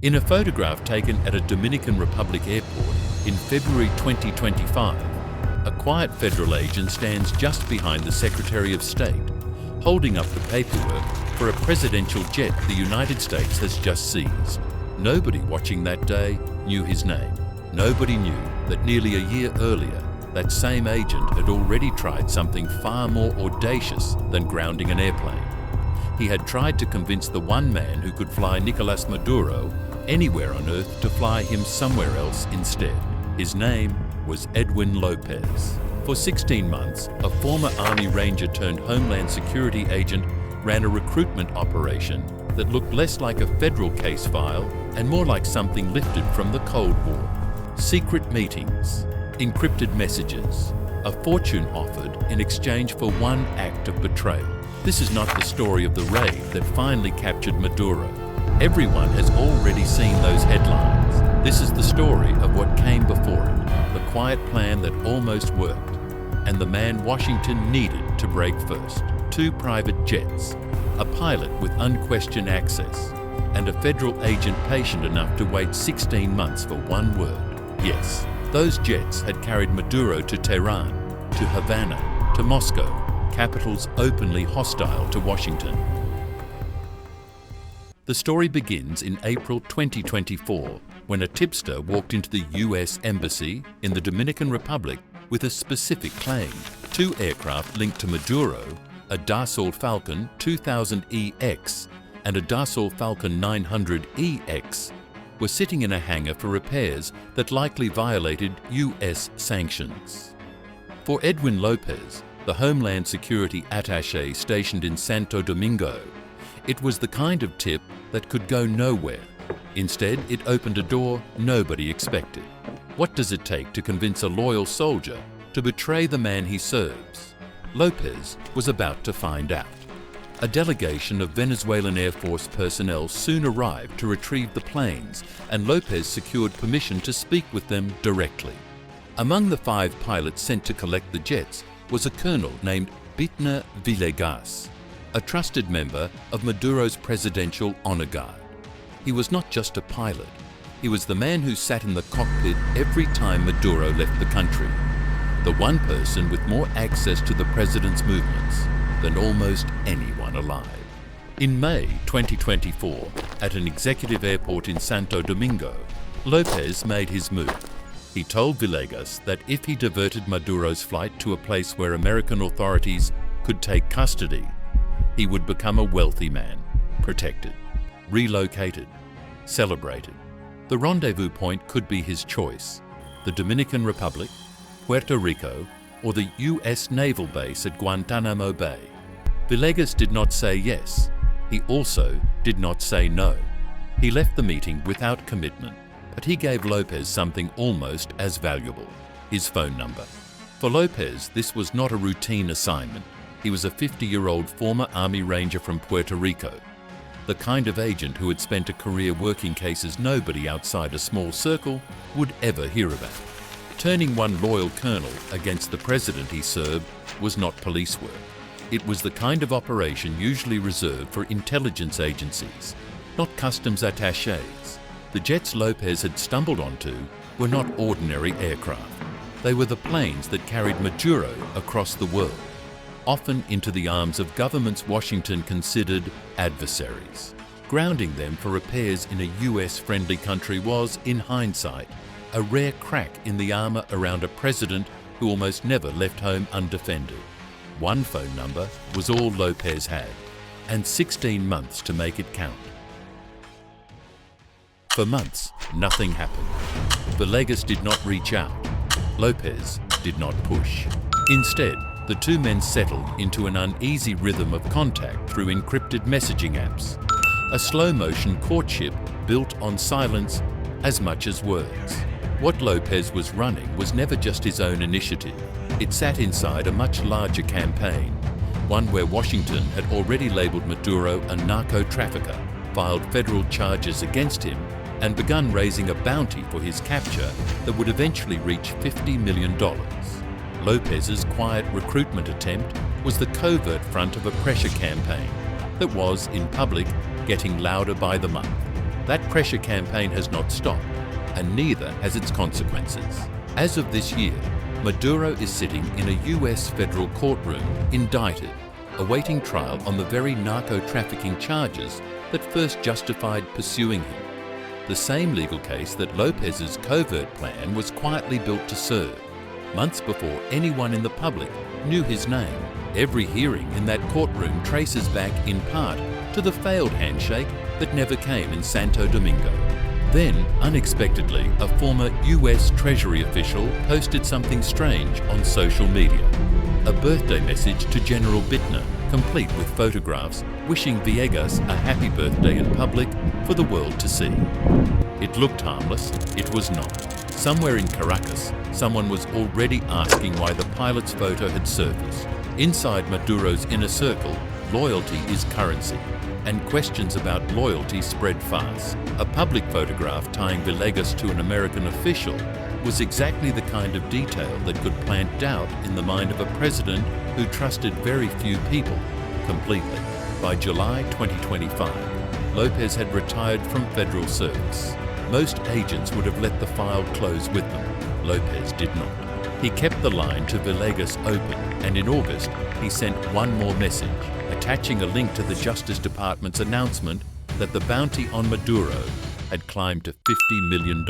In a photograph taken at a Dominican Republic airport in February 2025, a quiet federal agent stands just behind the Secretary of State, holding up the paperwork for a presidential jet the United States has just seized. Nobody watching that day knew his name. Nobody knew that nearly a year earlier, that same agent had already tried something far more audacious than grounding an airplane. He had tried to convince the one man who could fly Nicolás Maduro anywhere on Earth to fly him somewhere else instead. His name was Edwin Lopez. For 16 months, a former Army Ranger turned Homeland Security agent ran a recruitment operation that looked less like a federal case file and more like something lifted from the Cold War. Secret meetings, encrypted messages, a fortune offered in exchange for one act of betrayal. This is not the story of the raid that finally captured Maduro. Everyone has already seen those headlines. This is the story of what came before it, the quiet plan that almost worked, and the man Washington needed to break first. 2 private jets, a pilot with unquestioned access, and a federal agent patient enough to wait 16 months for one word. Yes, those jets had carried Maduro to Tehran, to Havana, to Moscow, capitals openly hostile to Washington. The story begins in April 2024, when a tipster walked into the US Embassy in the Dominican Republic with a specific claim. 2 aircraft linked to Maduro, a Dassault Falcon 2000EX and a Dassault Falcon 900EX, were sitting in a hangar for repairs that likely violated US sanctions. For Edwin Lopez, the Homeland Security attaché stationed in Santo Domingo, it was the kind of tip that could go nowhere. Instead, it opened a door nobody expected. What does it take to convince a loyal soldier to betray the man he serves? Lopez was about to find out. A delegation of Venezuelan Air Force personnel soon arrived to retrieve the planes, and Lopez secured permission to speak with them directly. Among the 5 pilots sent to collect the jets was a colonel named Bitner Villegas, a trusted member of Maduro's presidential honor guard. He was not just a pilot, he was the man who sat in the cockpit every time Maduro left the country, the one person with more access to the president's movements than almost anyone alive. In May 2024, at an executive airport in Santo Domingo, Lopez made his move. He told Villegas that if he diverted Maduro's flight to a place where American authorities could take custody, he would become a wealthy man, protected, relocated, celebrated. The rendezvous point could be his choice: the Dominican Republic, Puerto Rico, or the US naval base at Guantanamo Bay. Villegas did not say yes. He also did not say no. He left the meeting without commitment, but he gave Lopez something almost as valuable: his phone number. For Lopez, this was not a routine assignment. He was a 50-year-old former Army Ranger from Puerto Rico, the kind of agent who had spent a career working cases nobody outside a small circle would ever hear about. Turning one loyal colonel against the president he served was not police work. It was the kind of operation usually reserved for intelligence agencies, not customs attachés. The jets Lopez had stumbled onto were not ordinary aircraft. They were the planes that carried Maduro across the world, often into the arms of governments Washington considered adversaries. Grounding them for repairs in a US-friendly country was, in hindsight, a rare crack in the armor around a president who almost never left home undefended. One phone number was all Lopez had, and 16 months to make it count. For months, nothing happened. Villegas did not reach out. Lopez did not push. Instead, the 2 men settled into an uneasy rhythm of contact through encrypted messaging apps, a slow-motion courtship built on silence as much as words. What Lopez was running was never just his own initiative. It sat inside a much larger campaign, one where Washington had already labeled Maduro a narco-trafficker, filed federal charges against him, and begun raising a bounty for his capture that would eventually reach $50 million. Lopez's quiet recruitment attempt was the covert front of a pressure campaign that was, in public, getting louder by the month. That pressure campaign has not stopped, and neither has its consequences. As of this year, Maduro is sitting in a US federal courtroom, indicted, awaiting trial on the very narco-trafficking charges that first justified pursuing him. The same legal case that Lopez's covert plan was quietly built to serve, months before anyone in the public knew his name. Every hearing in that courtroom traces back, in part, to the failed handshake that never came in Santo Domingo. Then, unexpectedly, a former US Treasury official posted something strange on social media. A birthday message to General Bitner, complete with photographs, wishing Villegas a happy birthday in public for the world to see. It looked harmless. It was not. Somewhere in Caracas, someone was already asking why the pilot's photo had surfaced. Inside Maduro's inner circle, loyalty is currency, and questions about loyalty spread fast. A public photograph tying Villegas to an American official was exactly the kind of detail that could plant doubt in the mind of a president who trusted very few people completely. By July 2025, Lopez had retired from federal service. Most agents would have let the file close with them. Lopez did not. He kept the line to Villegas open, and in August, he sent one more message, attaching a link to the Justice Department's announcement that the bounty on Maduro had climbed to $50 million.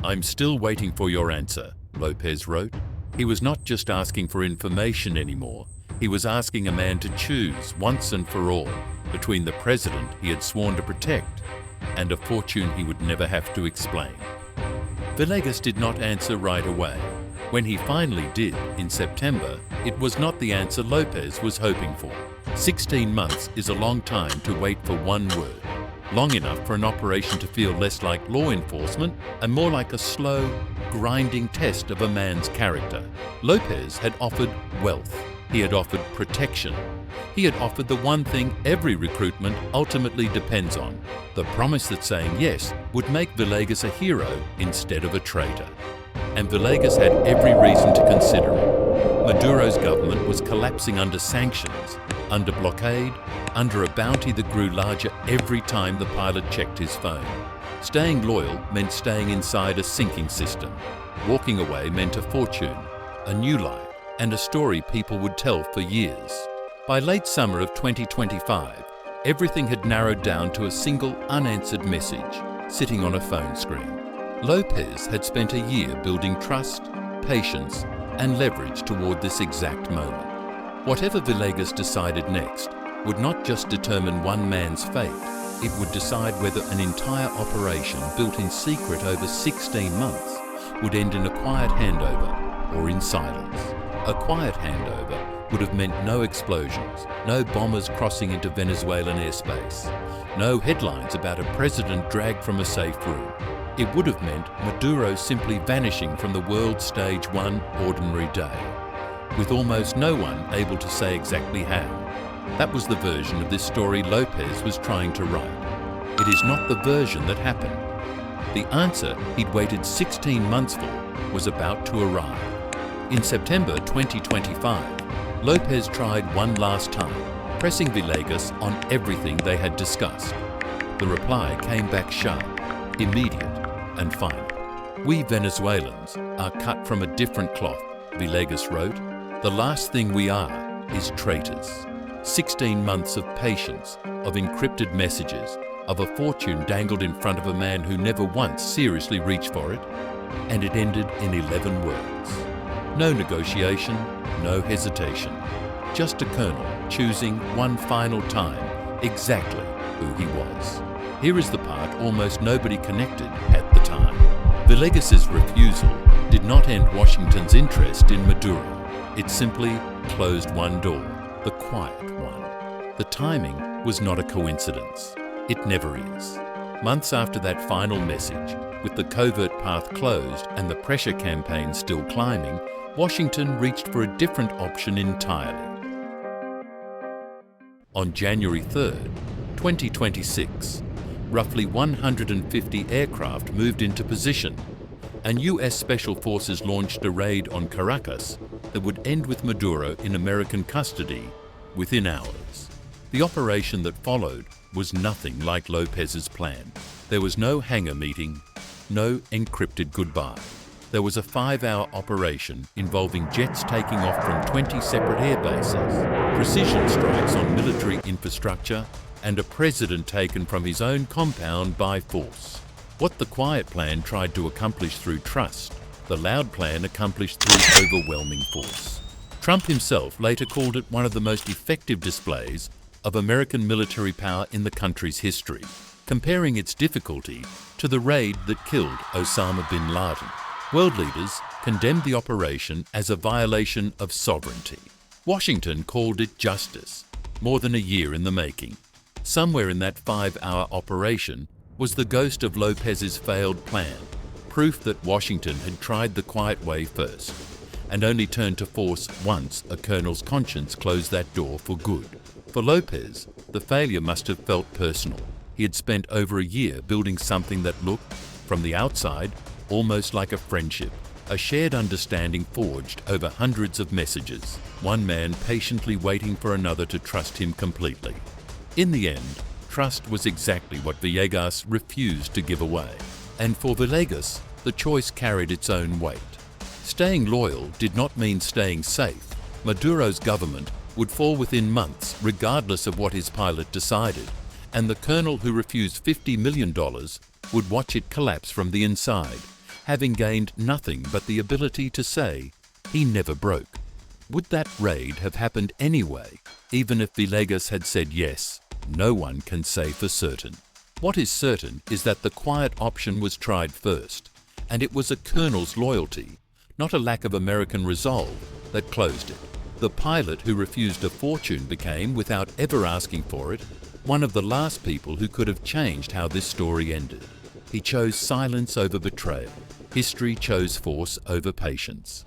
"I'm still waiting for your answer," Lopez wrote. He was not just asking for information anymore. He was asking a man to choose once and for all between the president he had sworn to protect and a fortune he would never have to explain. Villegas did not answer right away. When he finally did, in September, it was not the answer Lopez was hoping for. 16 months is a long time to wait for one word. Long enough for an operation to feel less like law enforcement and more like a slow, grinding test of a man's character. Lopez had offered wealth. He had offered protection. He had offered the one thing every recruitment ultimately depends on, the promise that saying yes would make Villegas a hero instead of a traitor. And Villegas had every reason to consider it. Maduro's government was collapsing under sanctions, under blockade, under a bounty that grew larger every time the pilot checked his phone. Staying loyal meant staying inside a sinking system. Walking away meant a fortune, a new life, and a story people would tell for years. By late summer of 2025, everything had narrowed down to a single unanswered message sitting on a phone screen. Lopez had spent a year building trust, patience, and leverage toward this exact moment. Whatever Villegas decided next would not just determine one man's fate, it would decide whether an entire operation built in secret over 16 months would end in a quiet handover or in silence. A quiet handover would have meant no explosions, no bombers crossing into Venezuelan airspace, no headlines about a president dragged from a safe room. It would have meant Maduro simply vanishing from the world stage one ordinary day, with almost no one able to say exactly how. That was the version of this story Lopez was trying to write. It is not the version that happened. The answer he'd waited 16 months for was about to arrive. In September 2025, Lopez tried one last time, pressing Villegas on everything they had discussed. The reply came back sharp, immediate, and final. "We Venezuelans are cut from a different cloth," Villegas wrote. "The last thing we are is traitors." 16 months of patience, of encrypted messages, of a fortune dangled in front of a man who never once seriously reached for it, and it ended in 11 words. No negotiation, no hesitation. Just a colonel choosing one final time exactly who he was. Here is the part almost nobody connected at the time. Villegas's refusal did not end Washington's interest in Maduro. It simply closed one door, the quiet one. The timing was not a coincidence. It never is. Months after that final message, with the covert path closed and the pressure campaign still climbing, Washington reached for a different option entirely. On January 3rd, 2026, roughly 150 aircraft moved into position, and US Special Forces launched a raid on Caracas that would end with Maduro in American custody within hours. The operation that followed was nothing like Lopez's plan. There was no hangar meeting, no encrypted goodbye. There was a 5-hour operation involving jets taking off from 20 separate air bases, precision strikes on military infrastructure, and a president taken from his own compound by force. What the quiet plan tried to accomplish through trust, the loud plan accomplished through overwhelming force. Trump himself later called it one of the most effective displays of American military power in the country's history, comparing its difficulty to the raid that killed Osama bin Laden. World leaders condemned the operation as a violation of sovereignty. Washington called it justice, more than a year in the making. Somewhere in that 5-hour operation was the ghost of Lopez's failed plan, proof that Washington had tried the quiet way first, and only turned to force once a colonel's conscience closed that door for good. For Lopez, the failure must have felt personal. He had spent over a year building something that looked, from the outside, almost like a friendship, a shared understanding forged over hundreds of messages, one man patiently waiting for another to trust him completely. In the end, trust was exactly what Villegas refused to give away. And for Villegas, the choice carried its own weight. Staying loyal did not mean staying safe. Maduro's government would fall within months regardless of what his pilot decided, and the colonel who refused $50 million would watch it collapse from the inside, having gained nothing but the ability to say, he never broke. Would that raid have happened anyway, even if Villegas had said yes? No one can say for certain. What is certain is that the quiet option was tried first, and it was a colonel's loyalty, not a lack of American resolve, that closed it. The pilot who refused a fortune became, without ever asking for it, one of the last people who could have changed how this story ended. He chose silence over betrayal. History chose force over patience.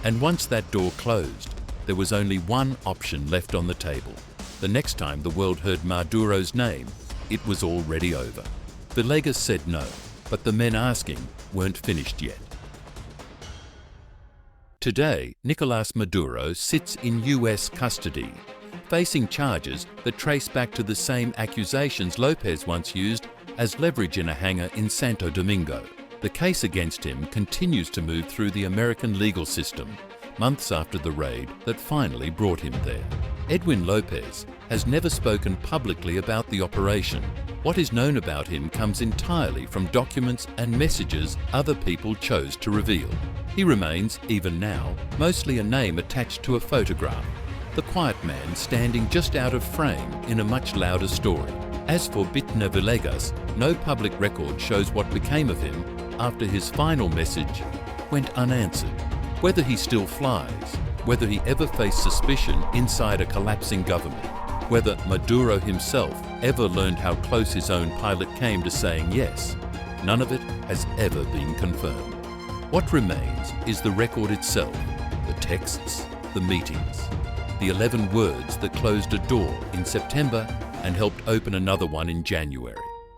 And once that door closed, there was only one option left on the table. The next time the world heard Maduro's name, it was already over. Villegas said no, but the men asking weren't finished yet. Today, Nicolás Maduro sits in US custody, facing charges that trace back to the same accusations Lopez once used as leverage in a hangar in Santo Domingo. The case against him continues to move through the American legal system, months after the raid that finally brought him there. Edwin Lopez has never spoken publicly about the operation. What is known about him comes entirely from documents and messages other people chose to reveal. He remains, even now, mostly a name attached to a photograph, the quiet man standing just out of frame in a much louder story. As for Bitner Villegas, no public record shows what became of him after his final message went unanswered. Whether he still flies, whether he ever faced suspicion inside a collapsing government, whether Maduro himself ever learned how close his own pilot came to saying yes, none of it has ever been confirmed. What remains is the record itself, the texts, the meetings, the 11 words that closed a door in September and helped open another one in January.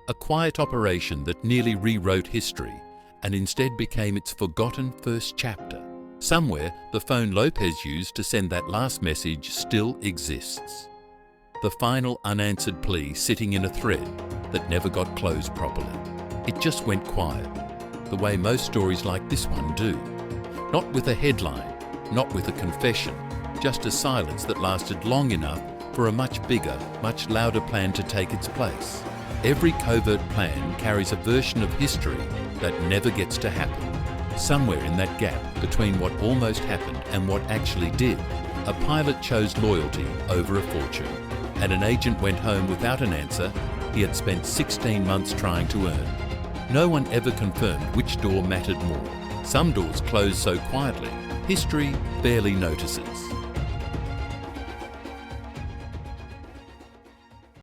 A quiet operation that nearly rewrote history and instead became its forgotten first chapter. Somewhere, the phone Lopez used to send that last message still exists. The final unanswered plea sitting in a thread that never got closed properly. It just went quiet, the way most stories like this one do. Not with a headline, not with a confession, just a silence that lasted long enough for a much bigger, much louder plan to take its place. Every covert plan carries a version of history that never gets to happen. Somewhere in that gap between what almost happened and what actually did, a pilot chose loyalty over a fortune, and an agent went home without an answer he had spent 16 months trying to earn. No one ever confirmed which door mattered more. Some doors closed so quietly, history barely notices.